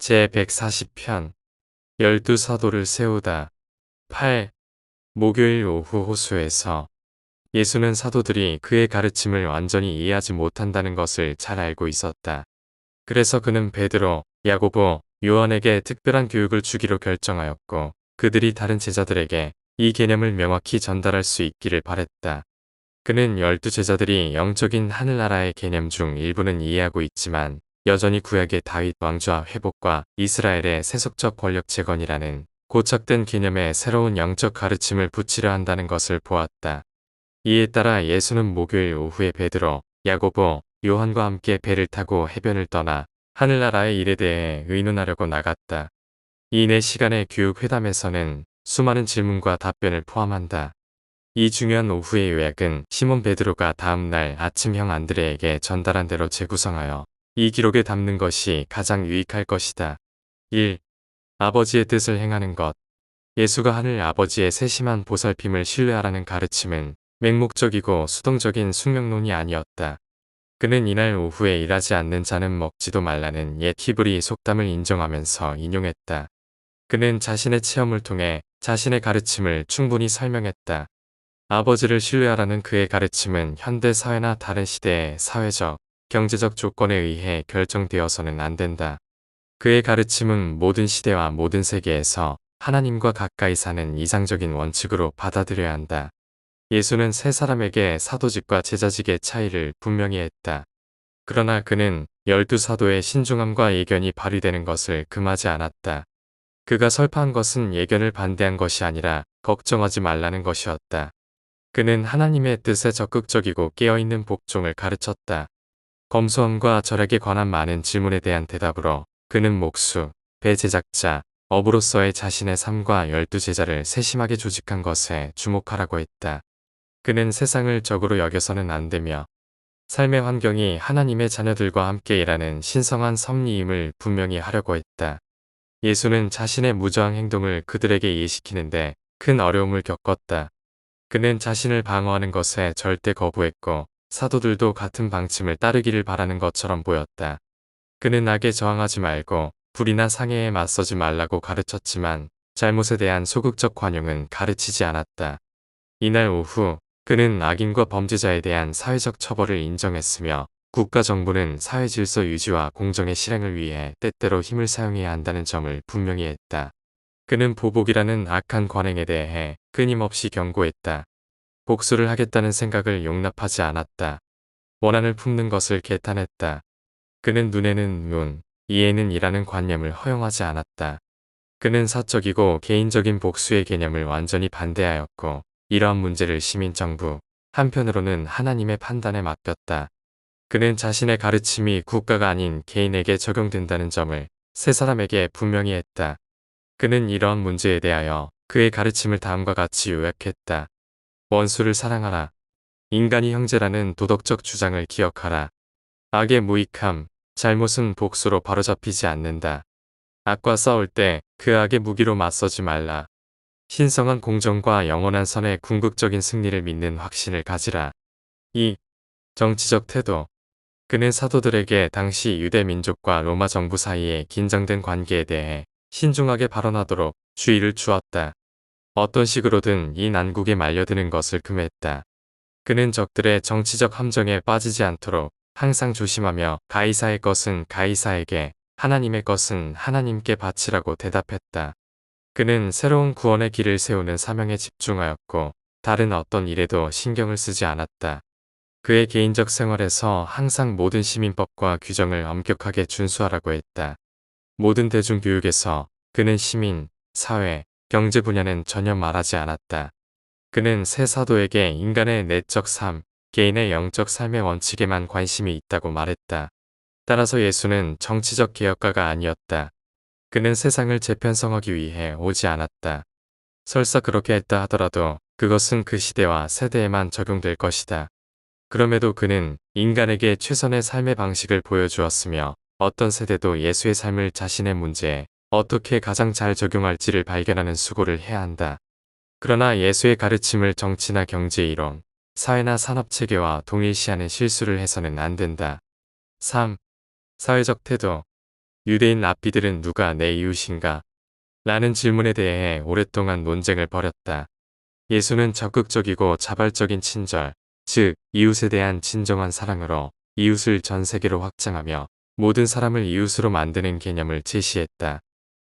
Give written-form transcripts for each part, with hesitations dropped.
제140편 열두 사도를 세우다. 8. 목요일 오후 호수에서 예수는 사도들이 그의 가르침을 완전히 이해하지 못한다는 것을 잘 알고 있었다. 그래서 그는 베드로, 야고보, 요한에게 특별한 교육을 주기로 결정하였고 그들이 다른 제자들에게 이 개념을 명확히 전달할 수 있기를 바랬다. 그는 12제자들이 영적인 하늘나라의 개념 중 일부는 이해하고 있지만 여전히 구약의 다윗 왕좌 회복과 이스라엘의 세속적 권력 재건이라는 고착된 개념에 새로운 영적 가르침을 붙이려 한다는 것을 보았다. 이에 따라 예수는 목요일 오후에 베드로, 야고보, 요한과 함께 배를 타고 해변을 떠나 하늘나라의 일에 대해 의논하려고 나갔다. 이 4시간의 교육회담에서는 수많은 질문과 답변을 포함한다. 이 중요한 오후의 요약은 시몬 베드로가 다음날 아침 형 안드레에게 전달한 대로 재구성하여 이 기록에 담는 것이 가장 유익할 것이다. 1. 아버지의 뜻을 행하는 것. 예수가 하늘 아버지의 세심한 보살핌을 신뢰하라는 가르침은 맹목적이고 수동적인 숙명론이 아니었다. 그는 이날 오후에 일하지 않는 자는 먹지도 말라는 옛 히브리 속담을 인정하면서 인용했다. 그는 자신의 체험을 통해 자신의 가르침을 충분히 설명했다. 아버지를 신뢰하라는 그의 가르침은 현대 사회나 다른 시대의 사회적, 경제적 조건에 의해 결정되어서는 안 된다. 그의 가르침은 모든 시대와 모든 세계에서 하나님과 가까이 사는 이상적인 원칙으로 받아들여야 한다. 예수는 세 사람에게 사도직과 제자직의 차이를 분명히 했다. 그러나 그는 12사도의 신중함과 예견이 발휘되는 것을 금하지 않았다. 그가 설파한 것은 예견을 반대한 것이 아니라 걱정하지 말라는 것이었다. 그는 하나님의 뜻에 적극적이고 깨어있는 복종을 가르쳤다. 검소함과 절약에 관한 많은 질문에 대한 대답으로 그는 목수, 배 제작자, 어부로서의 자신의 삶과 12제자를 세심하게 조직한 것에 주목하라고 했다. 그는 세상을 적으로 여겨서는 안 되며 삶의 환경이 하나님의 자녀들과 함께 일하는 신성한 섭리임을 분명히 하려고 했다. 예수는 자신의 무저항 행동을 그들에게 이해시키는데 큰 어려움을 겪었다. 그는 자신을 방어하는 것에 절대 거부했고 사도들도 같은 방침을 따르기를 바라는 것처럼 보였다. 그는 악에 저항하지 말고 불이나 상해에 맞서지 말라고 가르쳤지만 잘못에 대한 소극적 관용은 가르치지 않았다. 이날 오후 그는 악인과 범죄자에 대한 사회적 처벌을 인정했으며 국가 정부는 사회 질서 유지와 공정의 실행을 위해 때때로 힘을 사용해야 한다는 점을 분명히 했다. 그는 보복이라는 악한 관행에 대해 끊임없이 경고했다. 복수를 하겠다는 생각을 용납하지 않았다. 원한을 품는 것을 개탄했다. 그는 눈에는 눈, 이에는 이라는 관념을 허용하지 않았다. 그는 사적이고 개인적인 복수의 개념을 완전히 반대하였고 이러한 문제를 시민정부, 한편으로는 하나님의 판단에 맡겼다. 그는 자신의 가르침이 국가가 아닌 개인에게 적용된다는 점을 세 사람에게 분명히 했다. 그는 이러한 문제에 대하여 그의 가르침을 다음과 같이 요약했다. 원수를 사랑하라. 인간이 형제라는 도덕적 주장을 기억하라. 악의 무익함, 잘못은 복수로 바로잡히지 않는다. 악과 싸울 때 그 악의 무기로 맞서지 말라. 신성한 공정과 영원한 선의 궁극적인 승리를 믿는 확신을 가지라. 2. 정치적 태도. 그는 사도들에게 당시 유대 민족과 로마 정부 사이의 긴장된 관계에 대해 신중하게 발언하도록 주의를 주었다. 어떤 식으로든 이 난국에 말려드는 것을 금했다. 그는 적들의 정치적 함정에 빠지지 않도록 항상 조심하며 가이사의 것은 가이사에게, 하나님의 것은 하나님께 바치라고 대답했다. 그는 새로운 구원의 길을 세우는 사명에 집중하였고 다른 어떤 일에도 신경을 쓰지 않았다. 그의 개인적 생활에서 항상 모든 시민법과 규정을 엄격하게 준수하라고 했다. 모든 대중교육에서 그는 시민, 사회, 경제 분야는 전혀 말하지 않았다. 그는 새 사도에게 인간의 내적 삶, 개인의 영적 삶의 원칙에만 관심이 있다고 말했다. 따라서 예수는 정치적 개혁가가 아니었다. 그는 세상을 재편성하기 위해 오지 않았다. 설사 그렇게 했다 하더라도 그것은 그 시대와 세대에만 적용될 것이다. 그럼에도 그는 인간에게 최선의 삶의 방식을 보여주었으며 어떤 세대도 예수의 삶을 자신의 문제에 어떻게 가장 잘 적용할지를 발견하는 수고를 해야 한다. 그러나 예수의 가르침을 정치나 경제 이론, 사회나 산업 체계와 동일시하는 실수를 해서는 안 된다. 3. 사회적 태도. 유대인 랍비들은 누가 내 이웃인가? 라는 질문에 대해 오랫동안 논쟁을 벌였다. 예수는 적극적이고 자발적인 친절, 즉 이웃에 대한 진정한 사랑으로 이웃을 전 세계로 확장하며 모든 사람을 이웃으로 만드는 개념을 제시했다.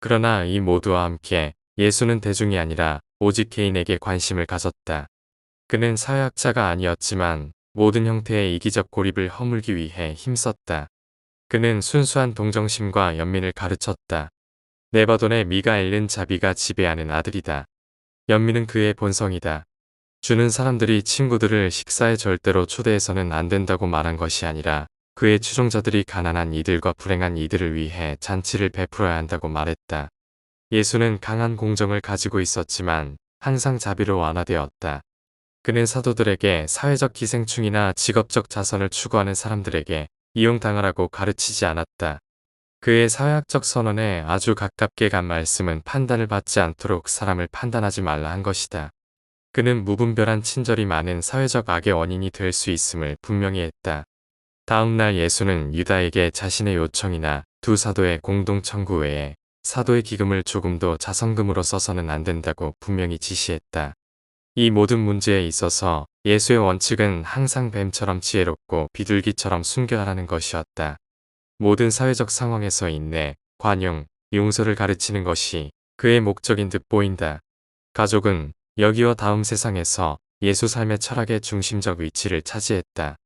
그러나 이 모두와 함께 예수는 대중이 아니라 오직 개인에게 관심을 가졌다. 그는 사회학자가 아니었지만 모든 형태의 이기적 고립을 허물기 위해 힘썼다. 그는 순수한 동정심과 연민을 가르쳤다. 네바돈의 미가 엘른 자비가 지배하는 아들이다. 연민은 그의 본성이다. 주는 사람들이 친구들을 식사에 절대로 초대해서는 안 된다고 말한 것이 아니라 그의 추종자들이 가난한 이들과 불행한 이들을 위해 잔치를 베풀어야 한다고 말했다. 예수는 강한 공정을 가지고 있었지만 항상 자비로 완화되었다. 그는 사도들에게 사회적 기생충이나 직업적 자선을 추구하는 사람들에게 이용당하라고 가르치지 않았다. 그의 사회학적 선언에 아주 가깝게 간 말씀은 판단을 받지 않도록 사람을 판단하지 말라 한 것이다. 그는 무분별한 친절이 많은 사회적 악의 원인이 될 수 있음을 분명히 했다. 다음 날 예수는 유다에게 자신의 요청이나 두 사도의 공동 청구 외에 사도의 기금을 조금도 자선금으로 써서는 안 된다고 분명히 지시했다. 이 모든 문제에 있어서 예수의 원칙은 항상 뱀처럼 지혜롭고 비둘기처럼 순결하라는 것이었다. 모든 사회적 상황에서 인내, 관용, 용서를 가르치는 것이 그의 목적인 듯 보인다. 가족은 여기와 다음 세상에서 예수 삶의 철학의 중심적 위치를 차지했다.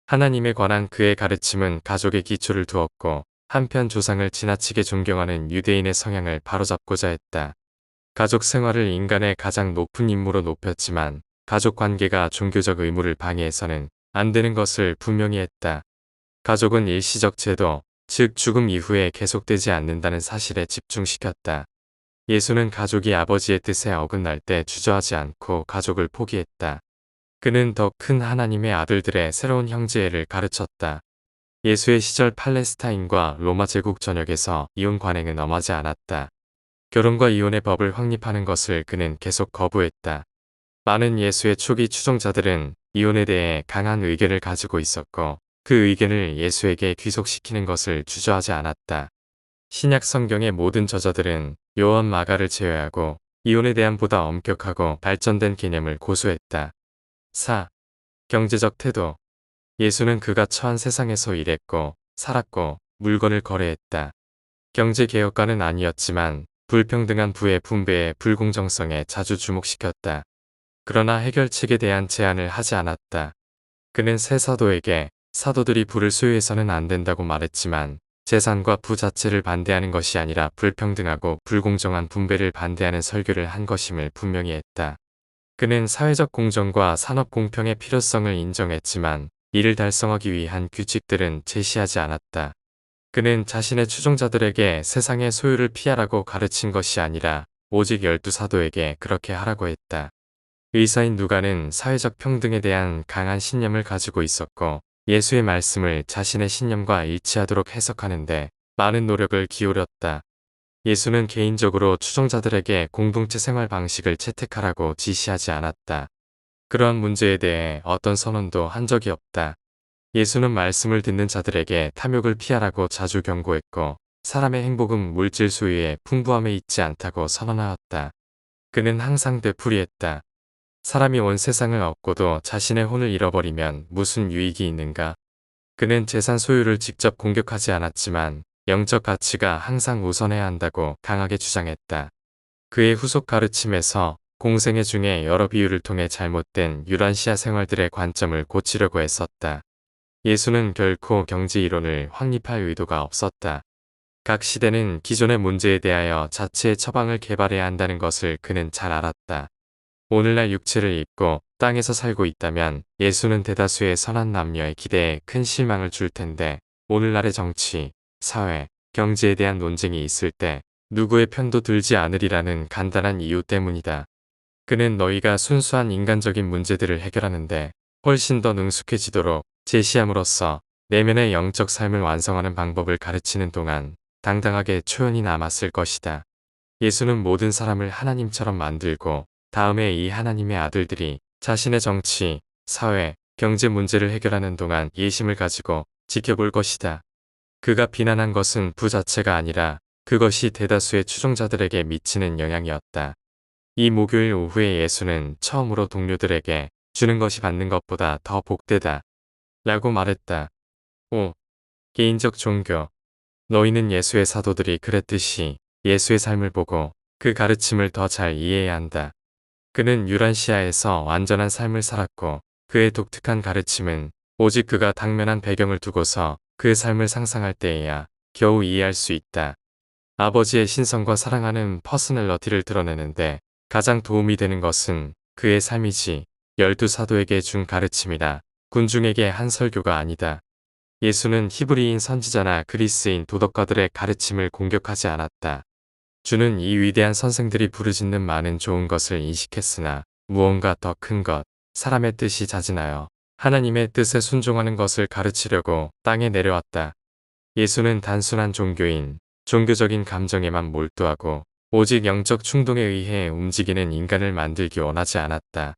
하나님에 관한 그의 가르침은 가족의 기초를 두었고 한편 조상을 지나치게 존경하는 유대인의 성향을 바로잡고자 했다. 가족 생활을 인간의 가장 높은 임무로 높였지만 가족 관계가 종교적 의무를 방해해서는 안 되는 것을 분명히 했다. 가족은 일시적 제도, 즉 죽음 이후에 계속되지 않는다는 사실에 집중시켰다. 예수는 가족이 아버지의 뜻에 어긋날 때 주저하지 않고 가족을 포기했다. 그는 더 큰 하나님의 아들들의 새로운 형제를 가르쳤다. 예수의 시절 팔레스타인과 로마 제국 전역에서 이혼 관행은 엄하지 않았다. 결혼과 이혼의 법을 확립하는 것을 그는 계속 거부했다. 많은 예수의 초기 추종자들은 이혼에 대해 강한 의견을 가지고 있었고 그 의견을 예수에게 귀속시키는 것을 주저하지 않았다. 신약 성경의 모든 저자들은 요한 마가를 제외하고 이혼에 대한 보다 엄격하고 발전된 개념을 고수했다. 4. 경제적 태도. 예수는 그가 처한 세상에서 일했고 살았고 물건을 거래했다. 경제개혁가는 아니었지만 불평등한 부의 분배의 불공정성에 자주 주목시켰다. 그러나 해결책에 대한 제안을 하지 않았다. 그는 새 사도에게 사도들이 부를 소유해서는 안 된다고 말했지만 재산과 부 자체를 반대하는 것이 아니라 불평등하고 불공정한 분배를 반대하는 설교를 한 것임을 분명히 했다. 그는 사회적 공정과 산업 공평의 필요성을 인정했지만 이를 달성하기 위한 규칙들은 제시하지 않았다. 그는 자신의 추종자들에게 세상의 소유를 피하라고 가르친 것이 아니라 오직 12사도에게 그렇게 하라고 했다. 의사인 누가는 사회적 평등에 대한 강한 신념을 가지고 있었고 예수의 말씀을 자신의 신념과 일치하도록 해석하는데 많은 노력을 기울였다. 예수는 개인적으로 추종자들에게 공동체 생활 방식을 채택하라고 지시하지 않았다. 그러한 문제에 대해 어떤 선언도 한 적이 없다. 예수는 말씀을 듣는 자들에게 탐욕을 피하라고 자주 경고했고 사람의 행복은 물질 소유의 풍부함에 있지 않다고 선언하였다. 그는 항상 되풀이했다. 사람이 온 세상을 얻고도 자신의 혼을 잃어버리면 무슨 유익이 있는가? 그는 재산 소유를 직접 공격하지 않았지만 영적 가치가 항상 우선해야 한다고 강하게 주장했다. 그의 후속 가르침에서 공생애 중에 여러 비유를 통해 잘못된 유란시아 생활들의 관점을 고치려고 했었다. 예수는 결코 경제 이론을 확립할 의도가 없었다. 각 시대는 기존의 문제에 대하여 자체의 처방을 개발해야 한다는 것을 그는 잘 알았다. 오늘날 육체를 입고 땅에서 살고 있다면 예수는 대다수의 선한 남녀의 기대에 큰 실망을 줄 텐데 오늘날의 정치, 사회, 경제에 대한 논쟁이 있을 때 누구의 편도 들지 않으리라는 간단한 이유 때문이다. 그는 너희가 순수한 인간적인 문제들을 해결하는데 훨씬 더 능숙해지도록 제시함으로써 내면의 영적 삶을 완성하는 방법을 가르치는 동안 당당하게 초연히 남았을 것이다. 예수는 모든 사람을 하나님처럼 만들고 다음에 이 하나님의 아들들이 자신의 정치, 사회, 경제 문제를 해결하는 동안 예심을 가지고 지켜볼 것이다. 그가 비난한 것은 부 자체가 아니라 그것이 대다수의 추종자들에게 미치는 영향이었다. 이 목요일 오후에 예수는 처음으로 동료들에게 주는 것이 받는 것보다 더 복되다 라고 말했다. 5. 개인적 종교. 너희는 예수의 사도들이 그랬듯이 예수의 삶을 보고 그 가르침을 더 잘 이해해야 한다. 그는 유란시아에서 완전한 삶을 살았고 그의 독특한 가르침은 오직 그가 당면한 배경을 두고서 그의 삶을 상상할 때에야 겨우 이해할 수 있다. 아버지의 신성과 사랑하는 퍼스널러티를 드러내는데 가장 도움이 되는 것은 그의 삶이지 12사도에게 준 가르침이다. 군중에게 한 설교가 아니다. 예수는 히브리인 선지자나 그리스인 도덕가들의 가르침을 공격하지 않았다. 주는 이 위대한 선생들이 부르짖는 많은 좋은 것을 인식했으나 무언가 더 큰 것, 사람의 뜻이 자진하여 하나님의 뜻에 순종하는 것을 가르치려고 땅에 내려왔다. 예수는 단순한 종교인, 종교적인 감정에만 몰두하고 오직 영적 충동에 의해 움직이는 인간을 만들기 원하지 않았다.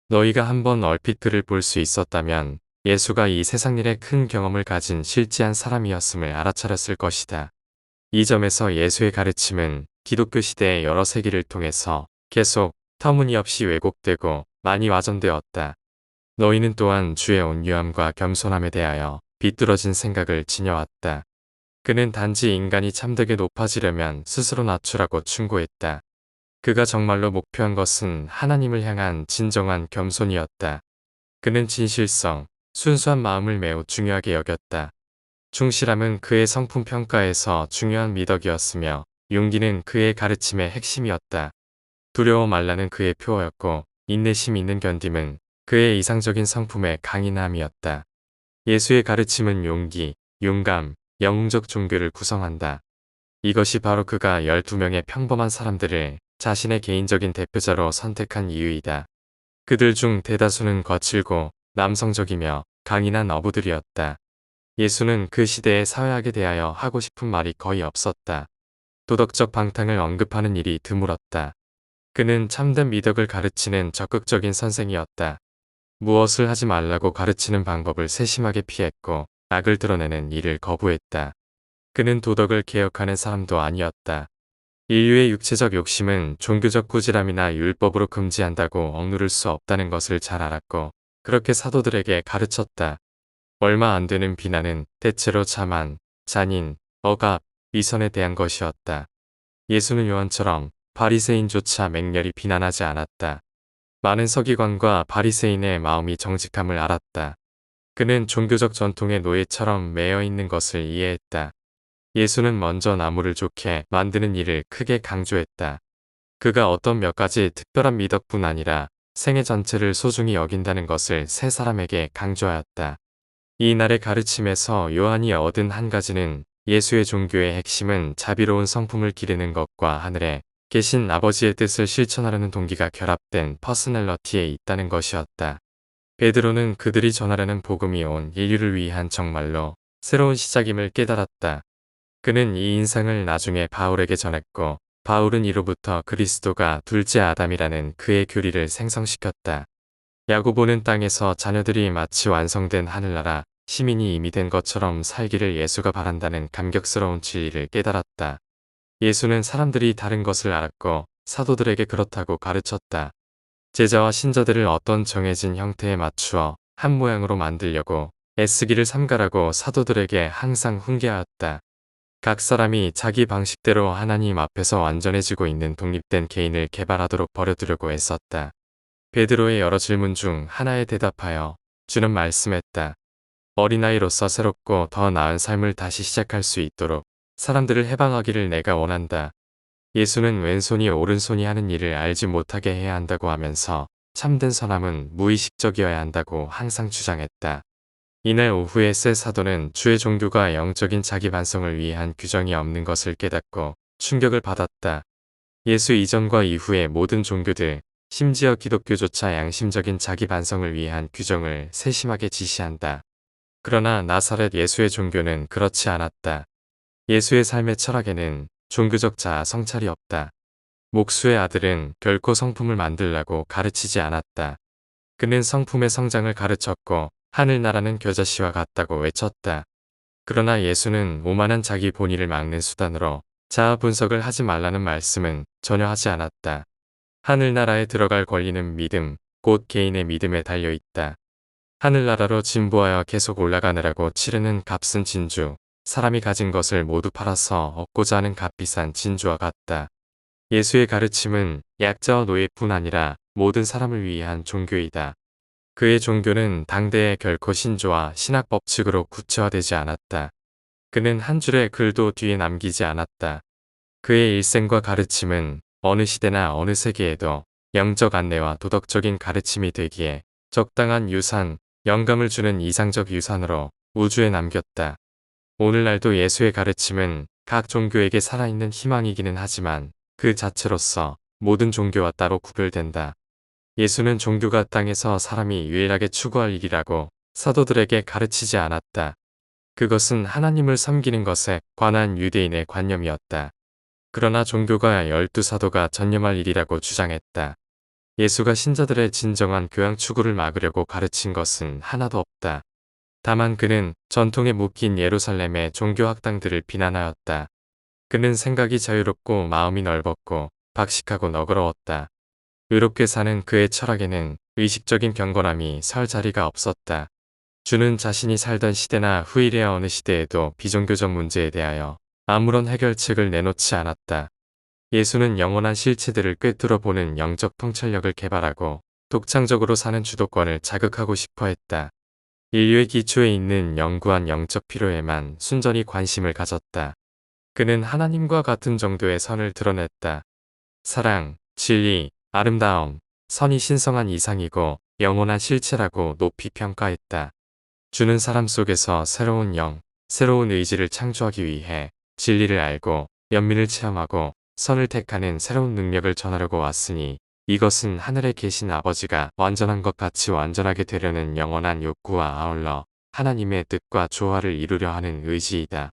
너희가 한번 얼핏 그를 볼 수 있었다면 예수가 이 세상일의 큰 경험을 가진 실지한 사람이었음을 알아차렸을 것이다. 이 점에서 예수의 가르침은 기독교 시대의 여러 세기를 통해서 계속 터무니없이 왜곡되고 많이 와전되었다. 너희는 또한 주의 온유함과 겸손함에 대하여 비뚤어진 생각을 지녀왔다. 그는 단지 인간이 참되게 높아지려면 스스로 낮추라고 충고했다. 그가 정말로 목표한 것은 하나님을 향한 진정한 겸손이었다. 그는 진실성, 순수한 마음을 매우 중요하게 여겼다. 충실함은 그의 성품 평가에서 중요한 미덕이었으며 용기는 그의 가르침의 핵심이었다. 두려워 말라는 그의 표어였고 인내심 있는 견딤은 그의 이상적인 성품의 강인함이었다. 예수의 가르침은 용기,勇감, 영웅적 종교를 구성한다. 이것이 바로 그가 12명의 평범한 사람들을 자신의 개인적인 대표자로 선택한 이유이다. 그들 중 대다수는 거칠고 남성적이며 강인한 어부들이었다. 예수는 그 시대의 사회학에 대하여 하고 싶은 말이 거의 없었다. 도덕적 방탕을 언급하는 일이 드물었다. 그는 참된 미덕을 가르치는 적극적인 선생이었다. 무엇을 하지 말라고 가르치는 방법을 세심하게 피했고 악을 드러내는 일을 거부했다. 그는 도덕을 개혁하는 사람도 아니었다. 인류의 육체적 욕심은 종교적 꾸지람이나 율법으로 금지한다고 억누를 수 없다는 것을 잘 알았고 그렇게 사도들에게 가르쳤다. 얼마 안 되는 비난은 대체로 자만, 잔인, 억압, 위선에 대한 것이었다. 예수는 요한처럼 바리새인조차 맹렬히 비난하지 않았다. 많은 서기관과 바리새인의 마음이 정직함을 알았다. 그는 종교적 전통의 노예처럼 매여 있는 것을 이해했다. 예수는 먼저 나무를 좋게 만드는 일을 크게 강조했다. 그가 어떤 몇 가지 특별한 미덕뿐 아니라 생애 전체를 소중히 여긴다는 것을 세 사람에게 강조하였다. 이 날의 가르침에서 요한이 얻은 한 가지는 예수의 종교의 핵심은 자비로운 성품을 기르는 것과 하늘에 계신 아버지의 뜻을 실천하려는 동기가 결합된 퍼스널러티에 있다는 것이었다. 베드로는 그들이 전하려는 복음이 온 인류를 위한 정말로 새로운 시작임을 깨달았다. 그는 이 인상을 나중에 바울에게 전했고 바울은 이로부터 그리스도가 둘째 아담이라는 그의 교리를 생성시켰다. 야고보는 땅에서 자녀들이 마치 완성된 하늘나라 시민이 이미 된 것처럼 살기를 예수가 바란다는 감격스러운 진리를 깨달았다. 예수는 사람들이 다른 것을 알았고 사도들에게 그렇다고 가르쳤다. 제자와 신자들을 어떤 정해진 형태에 맞추어 한 모양으로 만들려고 애쓰기를 삼가라고 사도들에게 항상 훈계하였다. 각 사람이 자기 방식대로 하나님 앞에서 완전해지고 있는 독립된 개인을 개발하도록 버려두려고 애썼다. 베드로의 여러 질문 중 하나에 대답하여 주는 말씀했다. 어린아이로서 새롭고 더 나은 삶을 다시 시작할 수 있도록 사람들을 해방하기를 내가 원한다. 예수는 왼손이 오른손이 하는 일을 알지 못하게 해야 한다고 하면서 참된 선함은 무의식적이어야 한다고 항상 주장했다. 이날 오후에 세 사도는 주의 종교가 영적인 자기 반성을 위한 규정이 없는 것을 깨닫고 충격을 받았다. 예수 이전과 이후의 모든 종교들, 심지어 기독교조차 양심적인 자기 반성을 위한 규정을 세심하게 지시한다. 그러나 나사렛 예수의 종교는 그렇지 않았다. 예수의 삶의 철학에는 종교적 자아 성찰이 없다. 목수의 아들은 결코 성품을 만들라고 가르치지 않았다. 그는 성품의 성장을 가르쳤고 하늘나라는 겨자씨와 같다고 외쳤다. 그러나 예수는 오만한 자기 본의를 막는 수단으로 자아 분석을 하지 말라는 말씀은 전혀 하지 않았다. 하늘나라에 들어갈 권리는 믿음, 곧 개인의 믿음에 달려 있다. 하늘나라로 진보하여 계속 올라가느라고 치르는 값은 진주, 사람이 가진 것을 모두 팔아서 얻고자 하는 값비싼 진주와 같다. 예수의 가르침은 약자와 노예뿐 아니라 모든 사람을 위한 종교이다. 그의 종교는 당대에 결코 신조와 신학 법칙으로 구체화되지 않았다. 그는 한 줄의 글도 뒤에 남기지 않았다. 그의 일생과 가르침은 어느 시대나 어느 세계에도 영적 안내와 도덕적인 가르침이 되기에 적당한 유산, 영감을 주는 이상적 유산으로 우주에 남겼다. 오늘날도 예수의 가르침은 각 종교에게 살아있는 희망이기는 하지만 그 자체로서 모든 종교와 따로 구별된다. 예수는 종교가 땅에서 사람이 유일하게 추구할 일이라고 사도들에게 가르치지 않았다. 그것은 하나님을 섬기는 것에 관한 유대인의 관념이었다. 그러나 종교가 12사도가 전념할 일이라고 주장했다. 예수가 신자들의 진정한 교양 추구를 막으려고 가르친 것은 하나도 없다. 다만 그는 전통에 묶인 예루살렘의 종교 학당들을 비난하였다. 그는 생각이 자유롭고 마음이 넓었고 박식하고 너그러웠다. 의롭게 사는 그의 철학에는 의식적인 경건함이 설 자리가 없었다. 주는 자신이 살던 시대나 후일의 어느 시대에도 비종교적 문제에 대하여 아무런 해결책을 내놓지 않았다. 예수는 영원한 실체들을 꿰뚫어 보는 영적 통찰력을 개발하고 독창적으로 사는 주도권을 자극하고 싶어 했다. 인류의 기초에 있는 영구한 영적 필요에만 순전히 관심을 가졌다. 그는 하나님과 같은 정도의 선을 드러냈다. 사랑, 진리, 아름다움, 선이 신성한 이상이고 영원한 실체라고 높이 평가했다. 주는 사람 속에서 새로운 영, 새로운 의지를 창조하기 위해 진리를 알고 연민을 체험하고 선을 택하는 새로운 능력을 전하려고 왔으니 이것은 하늘에 계신 아버지가 완전한 것 같이 완전하게 되려는 영원한 욕구와 아울러 하나님의 뜻과 조화를 이루려 하는 의지이다.